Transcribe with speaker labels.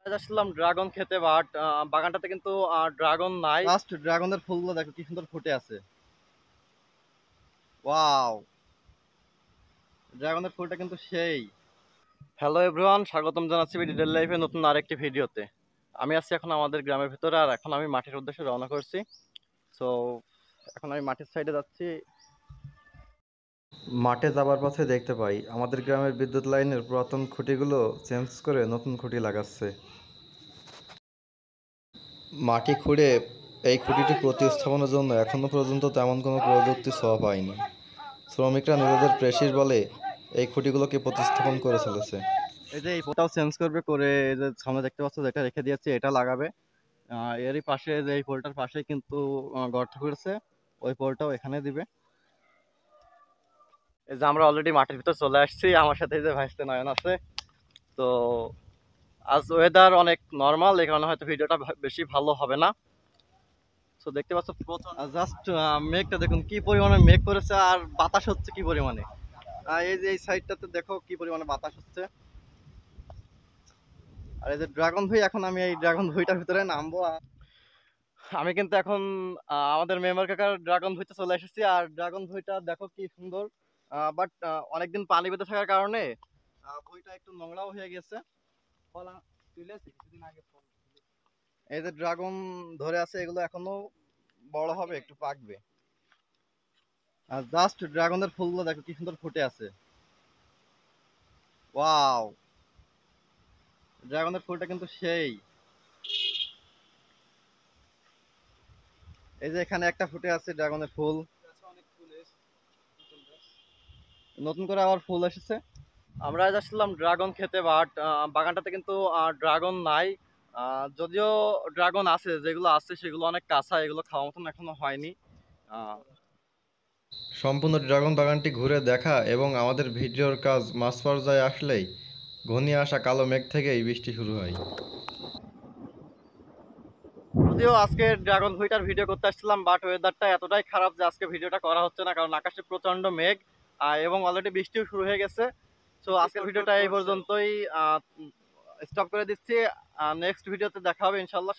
Speaker 1: আসলাম dragon খেতে, but বাগানটাতে কিন্তু dragon নাই। জাস্ট ড্রাগনের ফুলগুলো দেখো কি সুন্দর ফুটে আছে। ওয়াও, ড্রাগনের ফুলটা কিন্তু সেই। হ্যালো এভরিওয়ান, স্বাগতম জানাচ্ছি ডিটেল লাইফে নতুন আরেকটি ভিডিওতে। আমি আছি এখন আমাদের গ্রামের ভিতরে, আর এখন আমি মাঠের উদ্দেশ্যে রওনা করছি। সো এখন আমি মাঠের সাইডে যাচ্ছি। মাঠে যাবার পথে দেখতে পাই আমাদের গ্রামের বিদ্যুৎ লাইনের পুরাতন খুঁটিগুলো চেঞ্জ করে নতুন খুঁটি লাগাচ্ছে। মাটি খুঁড়ে এই খুঁটিটি প্রতিস্থাপনের জন্য এখনো পর্যন্ত তেমন কোনো প্রযুক্তি ছোঁয়া পায়নি। শ্রমিকরা নিজেদের প্রেশির বলে এই খুঁটিগুলোকে প্রতিস্থাপন করে চলেছে। এই যে এই পোলটাও চেঞ্জ করবে, করে এই যে সামনে দেখতে পাচ্ছ যেটা রেখে দিয়েছে এটা লাগাবে। এরই পাশে যে এই পোলটার পাশে কিন্তু গর্ত করেছে, ওই পোলটাও এখানে দিবে। এই যে আমরা অলরেডি মাঠের ভিতর চলে আসছি, আমার সাথে এই যে ভাইস্তে নয়ন আছে। তো আজ ওয়েদার অনেক নরমাল, এই কারণে হয়তো ভিডিওটা বেশি ভালো হবে না। তো দেখতে পাচ্ছ জাস্ট মেঘটা দেখুন কি পরিমাণে মেঘ করেছে, আর বাতাস হচ্ছে কি পরিমাণে। এই যে এই সাইডটাতে দেখো কি পরিমাণে বাতাস হচ্ছে। আর এই যে ড্রাগন ভুঁই, এখন আমি এই ড্রাগন ভুঁইটার ভিতরে নামবো। আমি কিন্তু এখন আমাদের মেম্বার কাকার ড্রাগন ভুঁইতে চলে এসেছি, আর ড্রাগন ভুঁইটা দেখো কি সুন্দর। বাট অনেকদিন পানি বেঁধে থাকার কারণে ভুঁইটা একটু নোংরাও হয়ে গেছে। এই যে ড্রাগন ধরে আছে, এগুলো এখনো বড় হবে, একটু পাকবে। আর জাস্ট ড্রাগনের ফুলগুলো দেখো কি সুন্দর ফুটে আছে। ওয়াও, ড্রাগনের ফুলটা কিন্তু সেই। এই যে এখানে একটা ফুটে আছে ড্রাগনের ফুল, নতুন করে আবার ফুল এসেছে। আমরা আজ আসলাম ড্রাগন খেতে, বাট বাগানটাতে কিন্তু ড্রাগন নাই। যদিও ড্রাগন আছে, যেগুলো আছে সেগুলো অনেক কাঁচা, এগুলো খাওয়ার মতন এখনো হয়নি। আহ, সম্পূর্ণ ড্রাগন বাগানটি ঘুরে দেখা এবং আমাদের ভিডিওর কাজ মাঝ পর্যায়ে আসলেই ঘনিয়ে আসা কালো মেঘ থেকেই বৃষ্টি শুরু হয়। যদিও আজকে ড্রাগন ভুঁইটার ভিডিও করতে আসছিলাম, বাট ওয়েদারটা এতটাই খারাপ যে আজকে ভিডিওটা করা হচ্ছে না, কারণ আকাশে প্রচন্ড মেঘ এবং অলরেডি বৃষ্টিও শুরু হয়ে গেছে। সো আজকের ভিডিওটা এই পর্যন্তই স্টপ করে দিচ্ছি। নেক্সট ভিডিওতে দেখা হবে ইনশাল্লাহ।